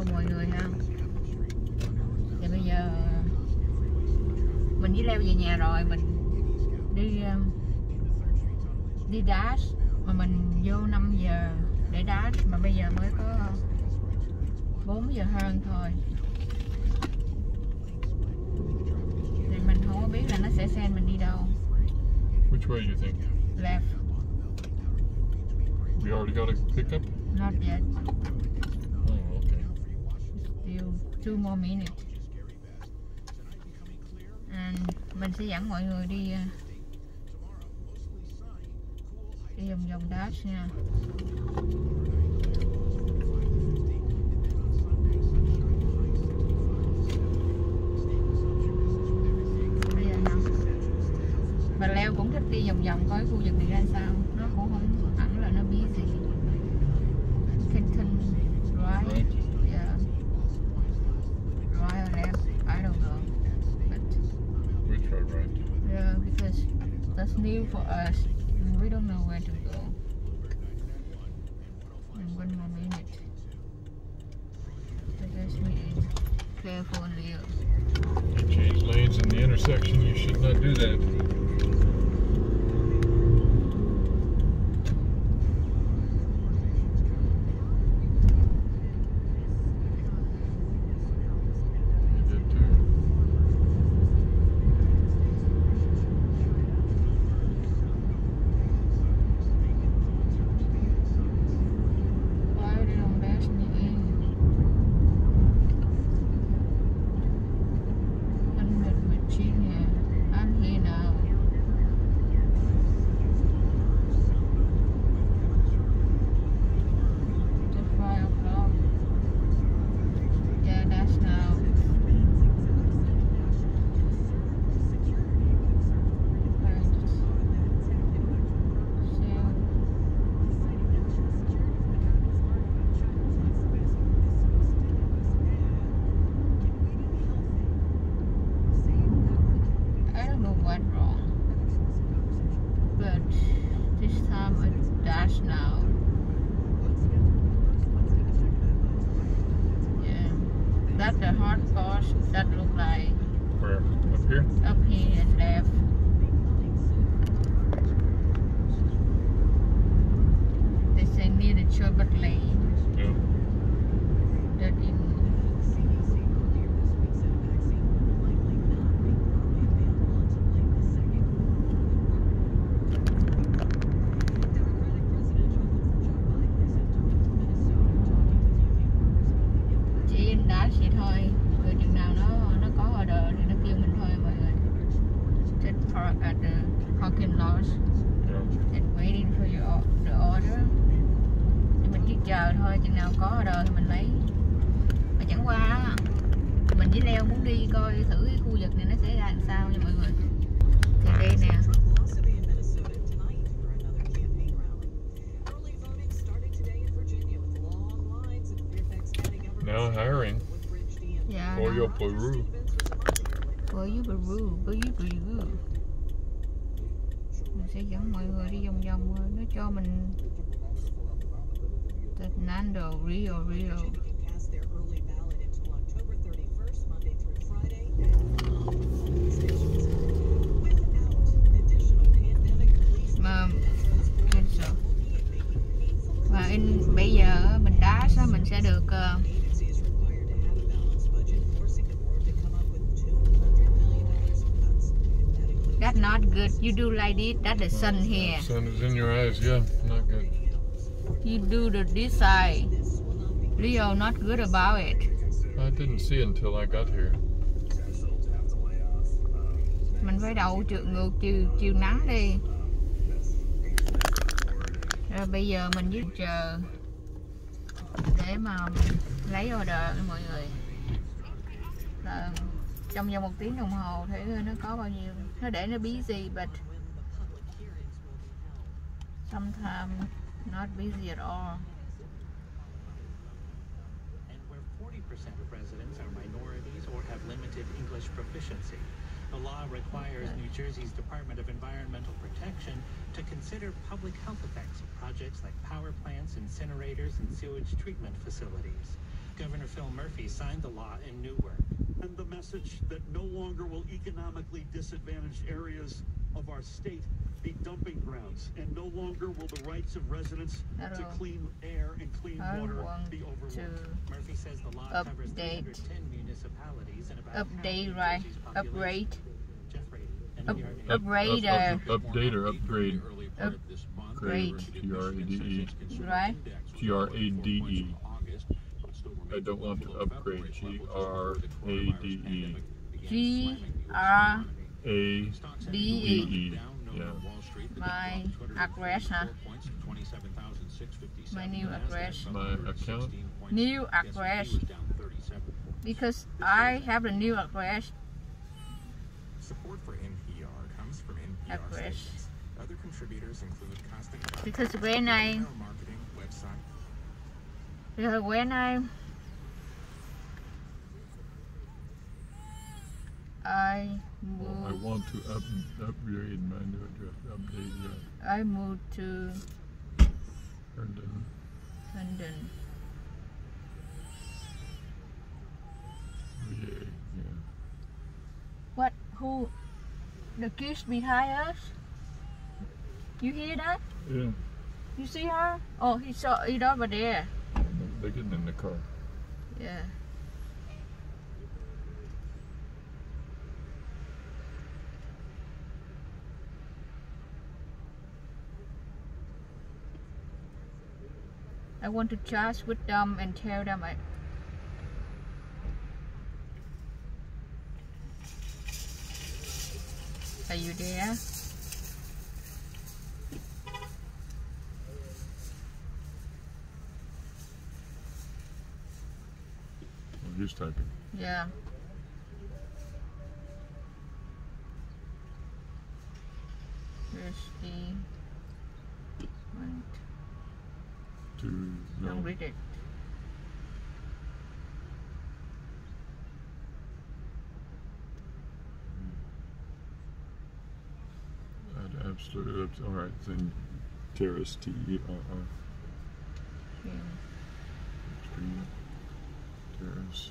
Hello mọi người ha. Thì bây giờ mình với Leo về nhà rồi, mình đi dash mà mình vô 5 giờ để dash mà bây giờ mới có 4 giờ hơn thôi. Thì mình không có biết là nó sẽ send mình đi đâu. Which way you think? Left. We already got a pickup? Not yet. Oh, okay. Still 2 more minutes. And mình sẽ dẫn mọi người đi vòng vòng dash nha. Bây giờ nào. Và Leo cũng thích đi vòng vòng coi khu vực này ra sao. Nó cũng không hẳn là nó busy. Kenton, right? Yeah. Right or left? I don't know. But We tried right. yeah, because that's new for us. And we don't know where to go. And 1 more minute. So just be careful, Leo. You change lanes in the intersection. You should not do that. That's the hard course that look like. Where? Up here? Up here and left. They say near the Sherbert Lane. Yeah. That in vậy thôi, rồi chừng nào nó có order thì nó kêu mình thôi mọi người. Just park at the parking lot and waiting for the order. Thì mình chỉ chờ thôi, chừng nào có order thì mình lấy. Mà chẳng qua mình với Leo muốn đi coi thử cái khu vực này nó sẽ ra làm sao nha mọi người. Thì đây nè. Now hiring. Dạ. Oyo Peru. Oyo Peru, Peru. Mình sẽ dẫn mọi người đi vòng vòng, nó cho mình Nando, Rio. Mà và bây giờ mình dash mình sẽ được that's not good. You do like this. That's the sun here. The sun is in your eyes. Yeah, not good. You do this side. Leo, not good about it. I didn't see it until I got here. Mình phải đậu ngược chiều nắng đi. Rồi bây giờ mình với chờ để mà lấy order mọi người. Là trong vòng 1 tiếng đồng hồ thấy nó có bao nhiêu. Nó để nó busy but sometimes not busy at all. And where 40% of residents are minorities or have limited English proficiency, the law requires New Jersey's Department of Environmental Protection to consider public health effects of projects like power plants, incinerators, and sewage treatment facilities. Governor Phil Murphy signed the law in Newark. And the message that no longer will economically disadvantaged areas of our state be dumping grounds, and no longer will the rights of residents to clean air and clean water be overlooked. Murphy says the law covers 310 municipalities and about update, right? Upgrade. Upgrade or upgrade? Upgrade. T-R-A-D-E. Right? T-R-A-D-E. I don't want to upgrade. G-R-A-D-E. G-R-A-D-E. Yeah. My address, huh? My new address. My account? New address. Because I have a new address. Support for NPR comes from NPR stations. Other contributors include constant because when I marketing website. When I moved, I want to upgrade my new address. Update, yeah. I moved to London. Yeah, yeah. What? Who? The kids behind us? You hear that? Yeah. You see her? Oh, he saw it over there. They're getting in the car. Yeah. I want to chat with them and tell them Are you there? Oh, he's typing. Yeah. Here's the one. Don't read it. Absolutely. All right, then terrace, T-E-R-R. Terrace.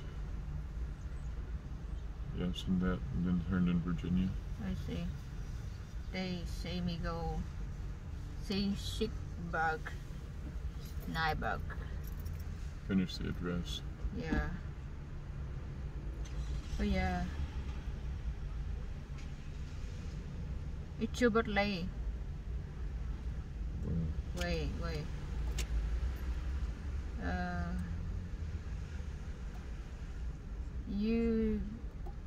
Yes, and that, and then Herndon, Virginia. I see. They say me go see Schickburg, Nyberg. Finish the address. Yeah. Oh yeah. It's your birthday. Wait. You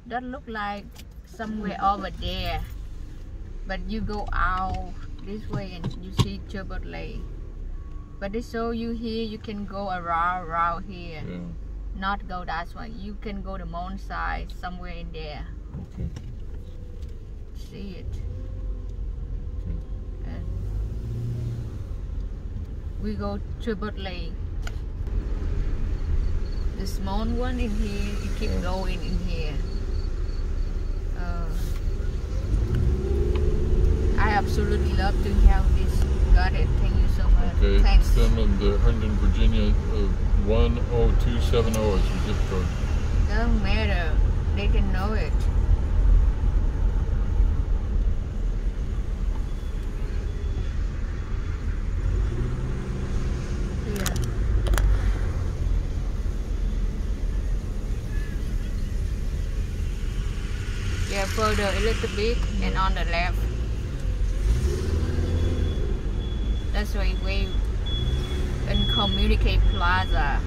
that look like somewhere over there, but you go out this way and you see Turbot Lake. But they show you here, you can go around here. Yeah. Not go that way. You can go the mountain side somewhere in there. Okay. See it. Okay. And we go Turbot Lake. The small one in here, you keep going in here. I absolutely love to have this. Got it. Thank you so much. Okay. Thanks. Some of the Herndon, Virginia 10270 is your zip code. Doesn't matter. They can know it. Yeah, further a little bit and on the left. That's why we in Communicate Plaza.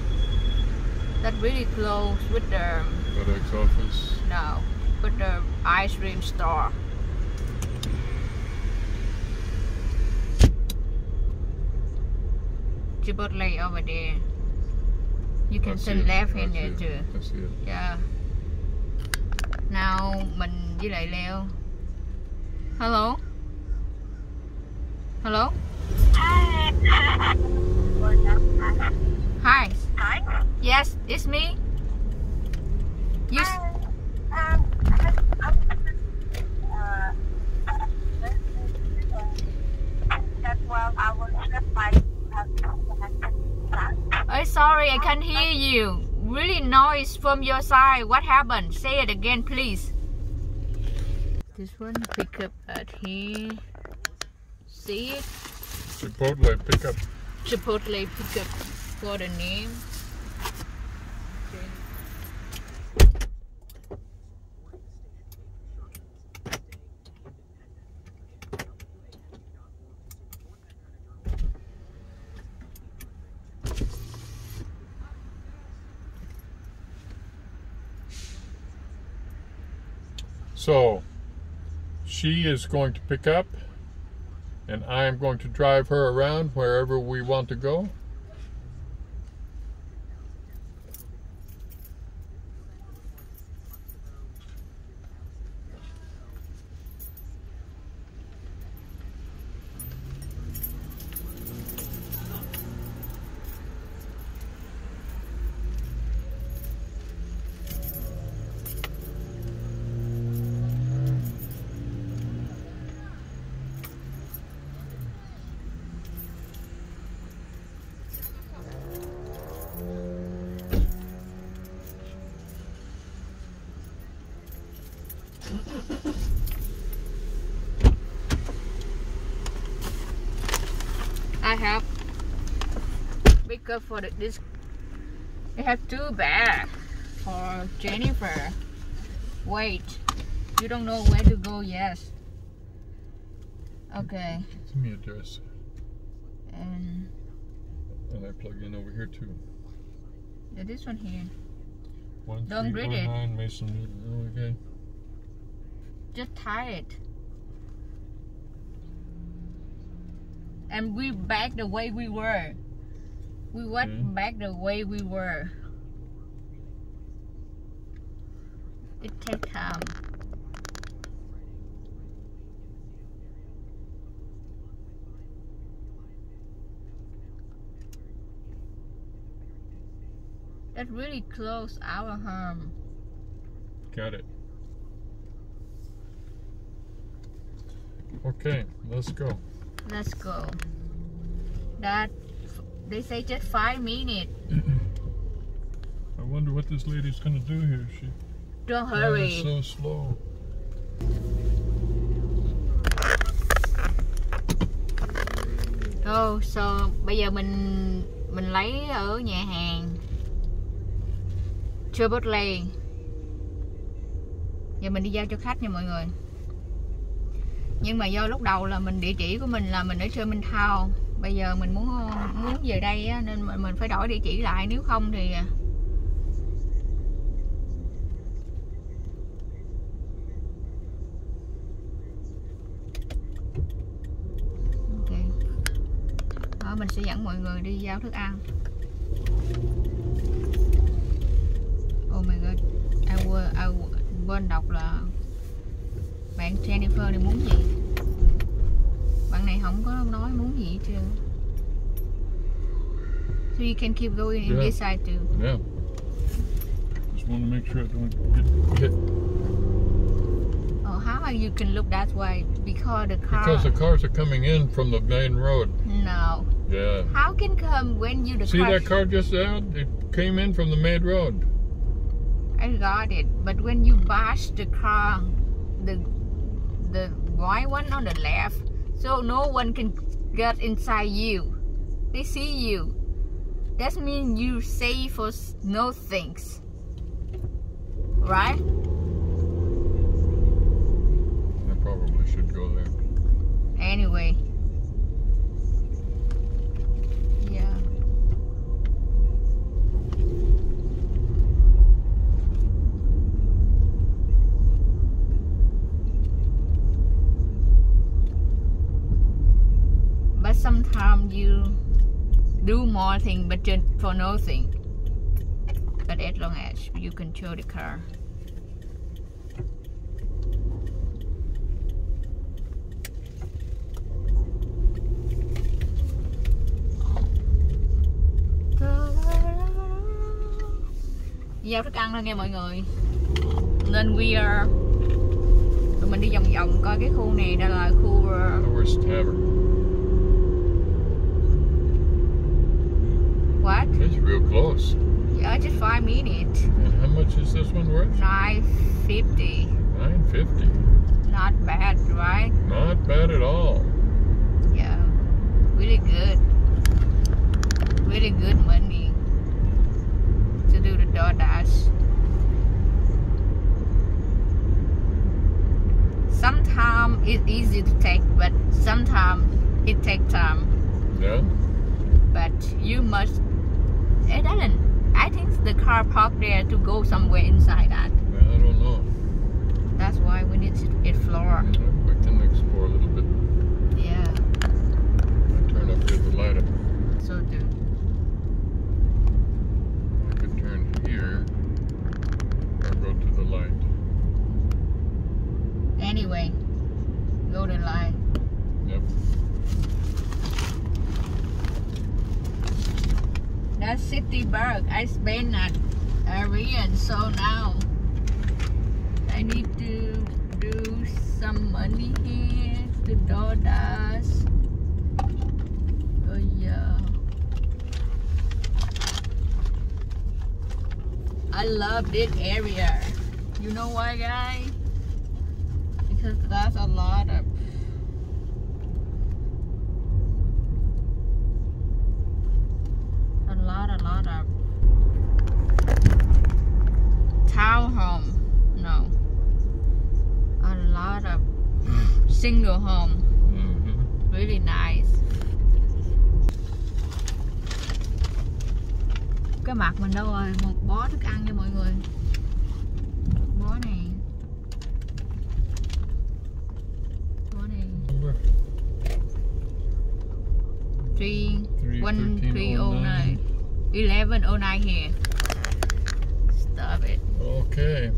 That really close with the FedEx office. No, with the ice cream store. Chipotle over there. You can turn left in there too. I see it. Yeah. Now mình với lại Leo. Hello. Hello. Hi. Hi. Hi. Yes, it's me. You. Oh, sorry, I can't hear you. really noise from your side. What happened? Say it again, please. This one pick up at here. See it? Chipotle pickup. Chipotle pickup for the name. So, she is going to pick up, and I am going to drive her around wherever we want to go. I have pick up for this. I have 2 bags for Jennifer. Wait, you don't know where to go? Yes. Okay. Give me address. And I plug in over here too. yeah, this one here. Don't read it. Mason. Okay. Just tie it. And we back the way we were. We went back the way we were. It takes time. That really close our home. Got it. Okay, let's go. Let's go. That they say just 5 minutes. I wonder what this lady's gonna do here. She Don't hurry. She's so slow. Oh, so bây giờ mình lấy ở nhà hàng Chipotle. Giờ mình đi giao cho khách nha mọi người. Nhưng mà do lúc đầu là địa chỉ của mình là mình ở Town. Bây giờ mình muốn về đây á, nên mình phải đổi địa chỉ lại, nếu không thì ok. Đó, mình sẽ dẫn mọi người đi giao thức ăn. Oh my god, I quên đọc là bạn Jennifer này muốn gì. Bạn này không có nói muốn gì hết trơn. So you can keep going in this side too. Yeah. Just want to make sure I don't get hit. Oh, how you can look that way? Because the cars are coming in from the main road. No. Yeah. How can come when you See that car just out? It came in from the main road. I got it, but when you bash the car, the white one on the left, so no one can get inside you. They see you. That means you safe for no things, right? I probably should go there. Anyway. Yeah. But sometimes you do more things but just for nothing. But as long as you control the car. Giao thức ăn thôi nghe mọi người. Nên tụi mình đi vòng vòng coi cái khu này đây là khu What? It's real close. Yeah, just 35 minutes. And how much is this one worth? $9.50. $9.50. Not bad, right? Not bad at all. Yeah, really good. Really good money to do the DoorDash. Sometimes it's easy to take, but sometimes it takes time. Yeah. But you must. It doesn't. I think the car parked there to go somewhere inside that. I don't know. That's why we need to explore. Yeah, we can explore a little bit. Yeah. I turn up here the light up. So do. I could turn here or go to the light. Anyway, go to light. Yep. That's $60 I spent at area, and so now I need to do some money here to DoorDash. Oh yeah. I love this area. You know why, guys? Because that's a lot of townhome. No, a lot of single home. Really nice. Cái mặt mình đâu rồi? Một bó thức ăn nha mọi người. Bó này. Bó này. 1309. 1109 here. Stop it. Okay.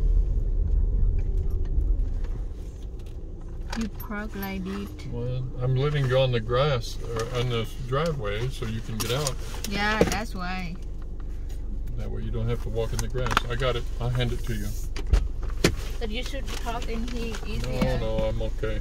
You park like this. Well, I'm letting you on the grass on this driveway so you can get out. Yeah, that's why. That way you don't have to walk in the grass. I got it. I'll hand it to you. But you should park in here easier. No, I'm okay.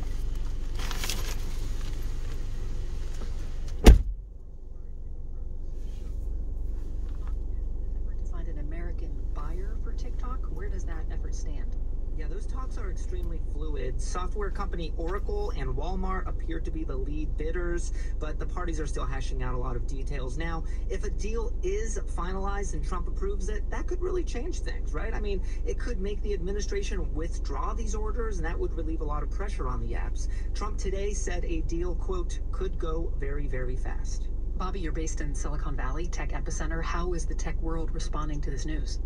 Find an American buyer for TikTok. Where does that effort stand? Yeah, those talks are extremely fluid. Software company Oracle and Walmart appear to be the lead bidders, but the parties are still hashing out a lot of details. Now, if a deal is finalized and Trump approves it, that could really change things, right? I mean, it could make the administration withdraw these orders, and that would relieve a lot of pressure on the apps. Trump today said a deal, quote, could go very, very fast. Bobby, you're based in Silicon Valley, tech epicenter. How is the tech world responding to this news?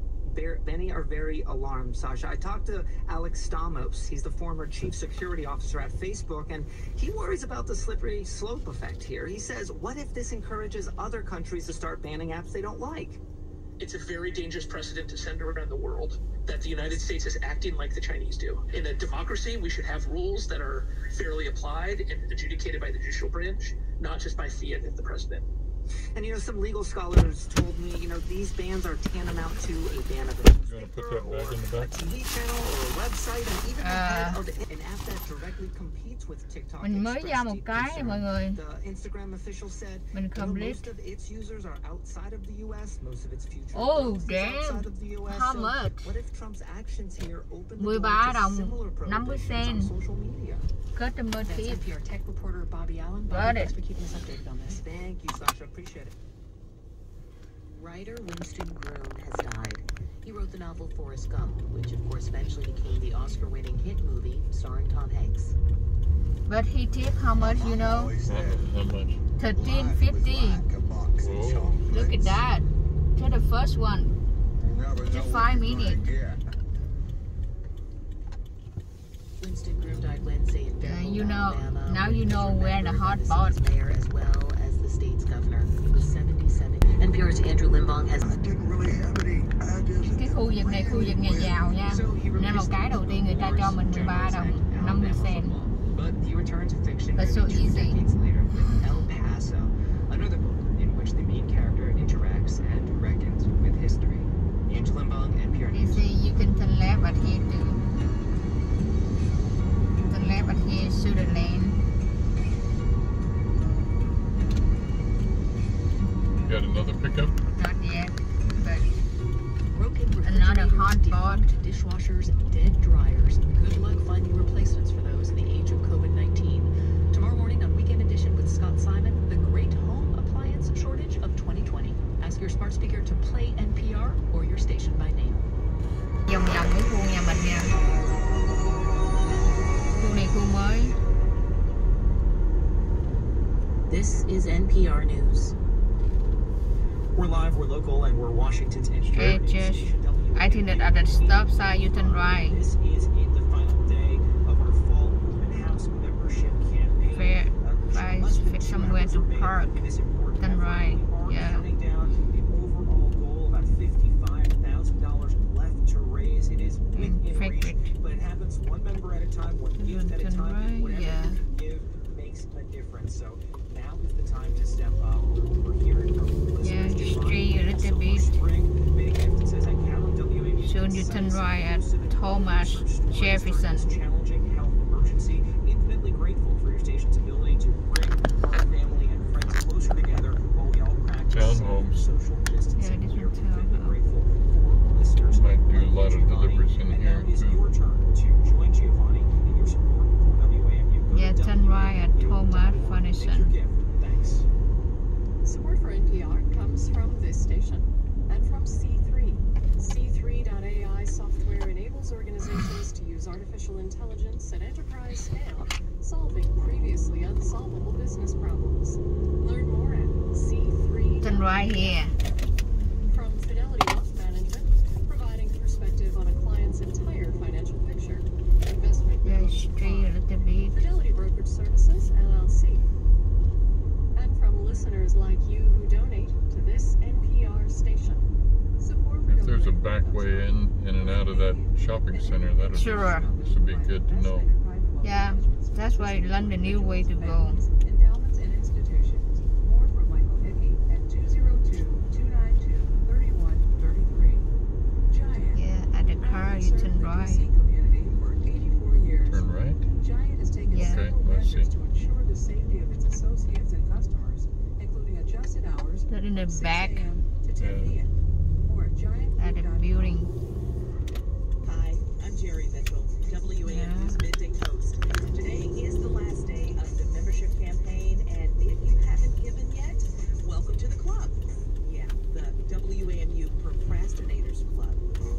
Many are very alarmed, Sasha. I talked to Alex Stamos. He's the former chief security officer at Facebook, and he worries about the slippery slope effect here. He says, what if this encourages other countries to start banning apps they don't like? It's a very dangerous precedent to send around the world that the United States is acting like the Chinese do. In a democracy, we should have rules that are fairly applied and adjudicated by the judicial branch, not just by fiat of the president. And, some legal scholars told me, these bans are tantamount to a ban of a newspaper or a TV channel or a website, and even the head of an app that directly competes with TikTok. Mình mới ra một cái mọi người. The Instagram official said most of its users are outside of the US, most of its future outside of the US. How much? What if Trump's actions here open the 13 door to đồng similar 50 prohibitions cent. on social media? Customer That's tip. NPR tech reporter Bobby Allen. Got Bobby, it. thanks for keeping us updated on this. Thank you, Sasha. Appreciate it. Writer Winston Groom has died. He wrote the novel Forrest Gump, which of course eventually became the Oscar-winning hit movie starring Tom Hanks. But he tipped how much, How much? $13.50. Look at that. To the first one. Just 5 minutes. Winston Groom died Wednesday in Fairfield, Alabama. Now you know where the hot spot. Mayor as well as the state's governor. He was 77. NPR's Andrew Limbong has. Cái khu vực này khu vực nhà giàu nha. Nên một cái đầu tiên người ta cho mình 13 đồng 50 cent. But he returned to fiction That's so easy. decades later with El Paso, another book in which the main character interacts and reckons with history. Andrew Limbong, NPR You News. see, you can turn left at here too. Turn left at here, shoot the lane. You got another pickup? Not yet, but God. Dishwashers, dead dryers. Good luck finding replacements for those in the age of COVID-19. Tomorrow morning on Weekend Edition with Scott Simon, the great home appliance shortage of 2020. Ask your smart speaker to play NPR or your station by name. Vòng vòng cái khu nhà mình nha. Khu này khu mới. This is NPR News. We're live, we're local, and we're Washington's I think that at the stop sign you turn right. This is the final day of our fall open house membership campaign. Fit somewhere to park. Turn right. Yeah. Counting down the overall goal, about $55,000 left to raise. It is within reach, but it happens one member at a time, one gift at a time. Whatever you give makes a difference. So now is the time to step up. We're hearing from listeners. Yeah, stray a little bit. Soon you turn right at Thomas Jefferson. Challenging health emergency. Infinitely grateful for your station's ability to bring our family and friends closer together while we all practice social distancing. Yeah, We're infinitely grateful for listeners. Might do a lot of deliveries in here too. It's your turn to join Giovanni in your support for WAMU. Yeah, turn right at Thomas Jefferson. Thanks. Support for NPR comes from this station and from C3. C3.ai software enables organizations to use artificial intelligence at enterprise scale, solving previously unsolvable business problems. Learn more at C3. Turn right here. From Fidelity Wealth Management, providing perspective on a client's entire financial picture. Investment. Yeah, straight a little bit. Fidelity Brokerage Services, LLC. And from listeners like you who donate to this NPR station. If there's a back way in and out of that shopping center, that would be good to know. Yeah, that's why London new way to go. Endowments and institutions. More from Michael Hickey at 202-292-3133. Giant. Yeah, at the car you turn right. Community for 84 years. Turn right? Giant has taken several measures to ensure the safety of its associates and customers, including adjusted hours That in the from 6 back. a.m. to 10 p.m. Or at Giant. At the building. Hi, I'm Jerry Mitchell, WAMU's Midday Host. Today is the last day of the membership campaign, and if you haven't given yet, welcome to the club. Yeah, the WAMU Procrastinators Club.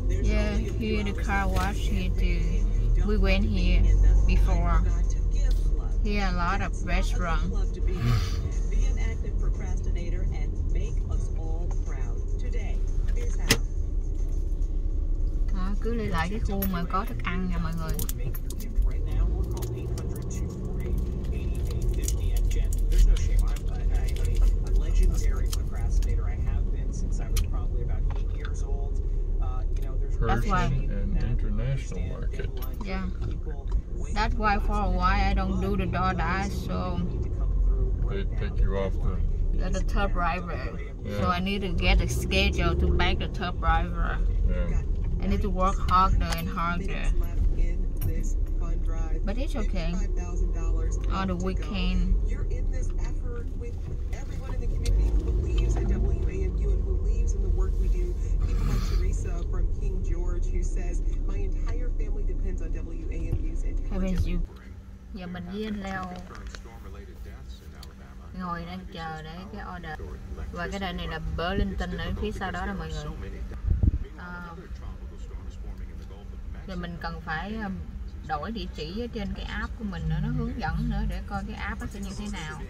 There's only a few here the hours car left wash in the here campaign. too. Don't We went forget to here be in the before. I Forgot to Give Club. Here a lot of That's restaurants. not a club to be. Be an active procrastinator and make us all proud. Today, here's how. Đó, cứ đi lại cái khu mà có thức ăn nha mọi người. There's no shame. I'm a legendary procrastinator. I have been since I was probably about 8 years old. That's why. Persian and international market. Yeah. That's why for a while I don't do the Doordash, so They take you off the top driver. Yeah. So I need to get a schedule to back the top driver. Yeah. I need to work harder and harder. But it's okay. On the weekend. You're in this effort with everyone in the community who believes in WAMU and believes in the work we do. People like Teresa from King George who says, my entire family depends on WAMU's intelligence. Giờ mình với anh leo ngồi đang chờ để cái order. Và cái đây này là Burlington ở phía sau đó đó mọi người. Rồi mình cần phải đổi địa chỉ ở trên cái app của mình nữa, nó hướng dẫn nữa để coi cái app nó sẽ như thế nào.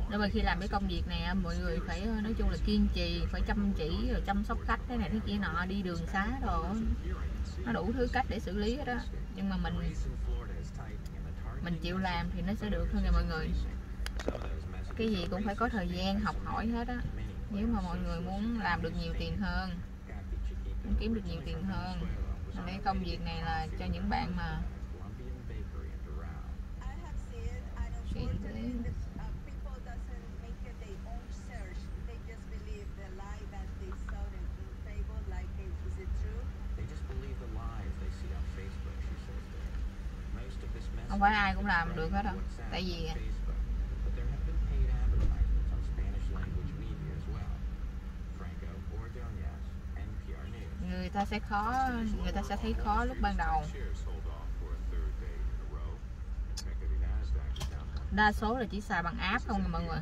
Nên mà khi làm cái công việc này mọi người phải nói chung là kiên trì, phải chăm chỉ rồi chăm sóc khách thế này thế kia nọ, đi đường xá rồi nó đủ thứ cách để xử lý hết đó. Nhưng mà mình chịu làm thì nó sẽ được thôi nha mọi người. Cái gì cũng phải có thời gian học hỏi hết á. Nếu mà mọi người muốn làm được nhiều tiền hơn, muốn kiếm được nhiều tiền hơn, cái công việc này là cho những bạn mà không phải ai cũng làm được hết đâu. Tại vì người ta sẽ thấy khó lúc ban đầu. Đa số là chỉ xài bằng app không nha mọi người.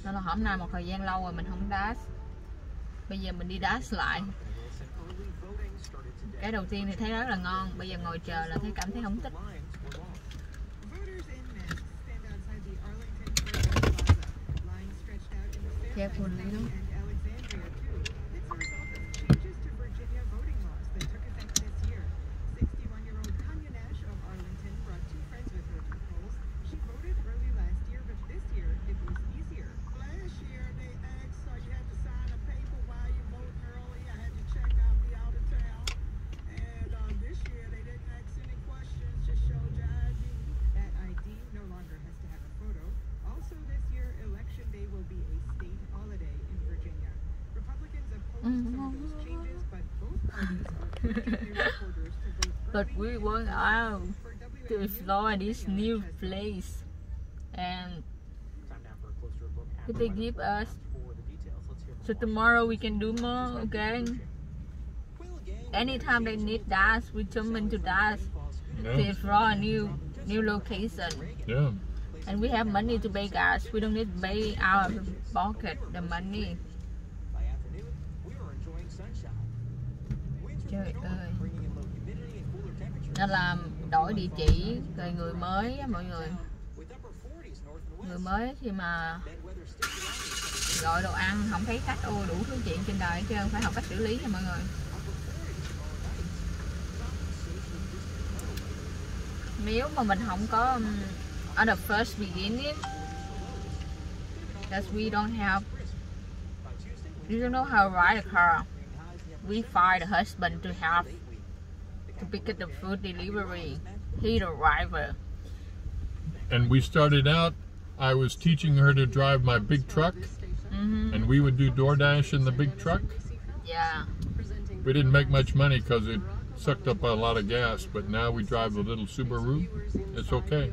Nên là hôm nay một thời gian lâu rồi mình không dash. Bây giờ mình đi dash lại. Cái đầu tiên thì thấy rất là ngon, bây giờ ngồi chờ là cảm thấy không thích. Carefully đó. But we went out to explore this new place, and they give us. So tomorrow we can do more. Okay. Anytime they need dash, we jump into dash to explore a new location. Yeah. And we have money to pay gas. We don't need to pay out of pocket the money. Trời ơi. Nên là đổi địa chỉ rồi người mới mọi người. Người mới khi mà gọi đồ ăn không thấy khách, đủ thứ chuyện trên đời hết trơn, phải học cách xử lý nha mọi người. Nếu mà mình không có ở the first beginning, because we don't have, you don't know how to ride a car. We find a husband to help to pick up the food delivery. He the driver. And we started out, I was teaching her to drive my big truck, and we would do DoorDash in the big truck. Yeah. We didn't make much money because it sucked up a lot of gas, but now we drive the little Subaru. It's okay.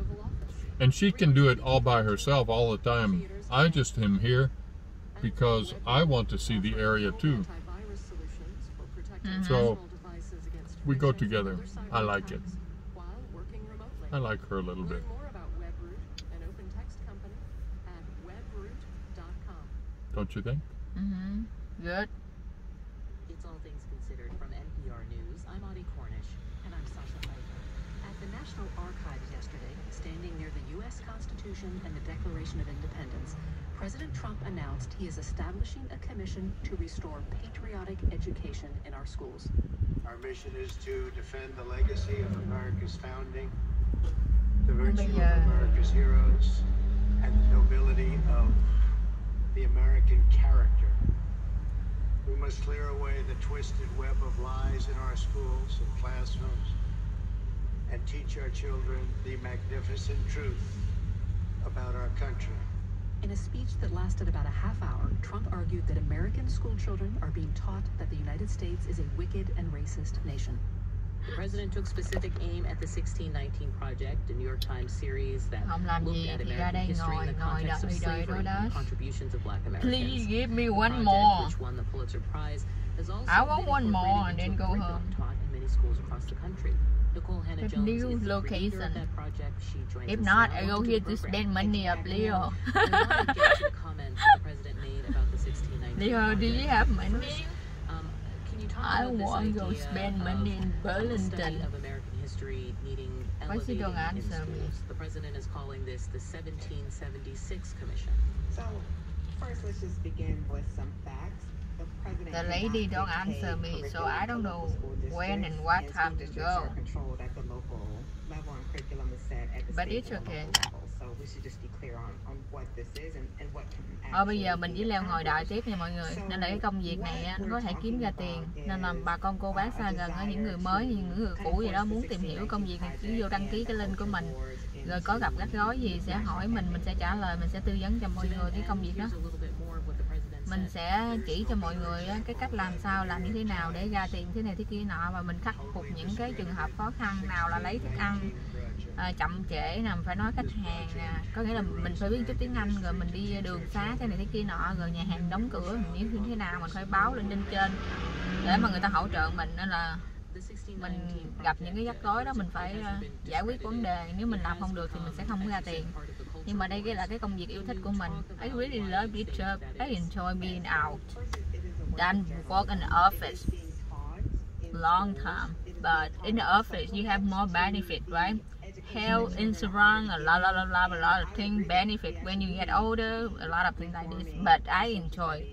And she can do it all by herself all the time. I just am here because I want to see the area too. So we go together. I like it. I like her a little bit. Don't you think? Good. It's All Things Considered from NPR News. I'm Audie Cornish. And I'm Sasha Piper. At the National Archives yesterday, standing near the U.S. Constitution and the Declaration of Independence, President Trump announced he is establishing a commission to restore patriotic education in our schools. Our mission is to defend the legacy of America's founding, the virtue of America's heroes, and the nobility of the American character. We must clear away the twisted web of lies in our schools and classrooms and teach our children the magnificent truth about our country. In a speech that lasted about a half hour, Trump argued that American school children are being taught that the United States is a wicked and racist nation. The president took specific aim at the 1619 Project, a New York Times series that looked at American history in the context of slavery and contributions of Black Americans. Please give me one project, more. Which won the Pulitzer Prize, has also I want one more and then go home. Taught in many schools across the country. Nicole Hannah Jones new is the location. creator of that project. She joins If us not, now I go to here the to program. spend money up Leo. I want to get your comments that the president made about the 1619 Leo, do you have money? Can you talk I about this want to idea spend money in of Burlington. study of American history needing Why she don't elevating in answer me? schools? The president is calling this the 1776 Commission. So, first, let's just begin with some facts. The lady don't answer me, so I don't know when and what time to go. But it's okay. Bây giờ mình chỉ leo ngồi đợi tiếp nha mọi người. Nên là cái công việc này nó có thể kiếm ra tiền. Nên là bà con cô bác xa gần, những người mới, những người cũ gì đó muốn tìm hiểu công việc này, cứ vô đăng ký cái link của mình. Rồi có gặp rắc rối gì sẽ hỏi mình sẽ trả lời, mình sẽ tư vấn cho mọi người cái công việc đó. Mình sẽ chỉ cho mọi người cái cách làm sao, làm như thế nào để ra tiền thế này thế kia nọ, và mình khắc phục những cái trường hợp khó khăn, nào là lấy thức ăn, chậm trễ nè, phải nói khách hàng nè, có nghĩa là mình phải biết chút tiếng Anh, rồi mình đi đường xá thế này thế kia nọ, rồi nhà hàng đóng cửa mình như thế nào mình phải báo lên trên để mà người ta hỗ trợ mình. Nên là mình gặp những cái rắc rối đó mình phải giải quyết vấn đề. Nếu mình làm không được thì mình sẽ không có ra tiền. Nhưng mà đây là cái công việc yêu thích của mình. I really love this job. I enjoy being out. Done work in the office long time, but in the office you have more benefit, right? Health insurance, a lot of things benefit when you get older, a lot of things like this. But I enjoy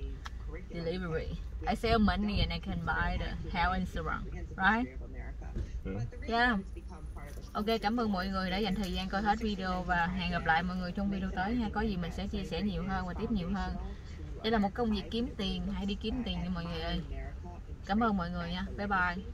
delivery. I save money and I can buy the health insurance, right? Yeah. Ok, cảm ơn mọi người đã dành thời gian coi hết video và hẹn gặp lại mọi người trong video tới ha. Có gì mình sẽ chia sẻ nhiều hơn và tiếp nhiều hơn. Đây là một công việc kiếm tiền, hãy đi kiếm tiền nha mọi người ơi. Cảm ơn mọi người nha. Bye bye.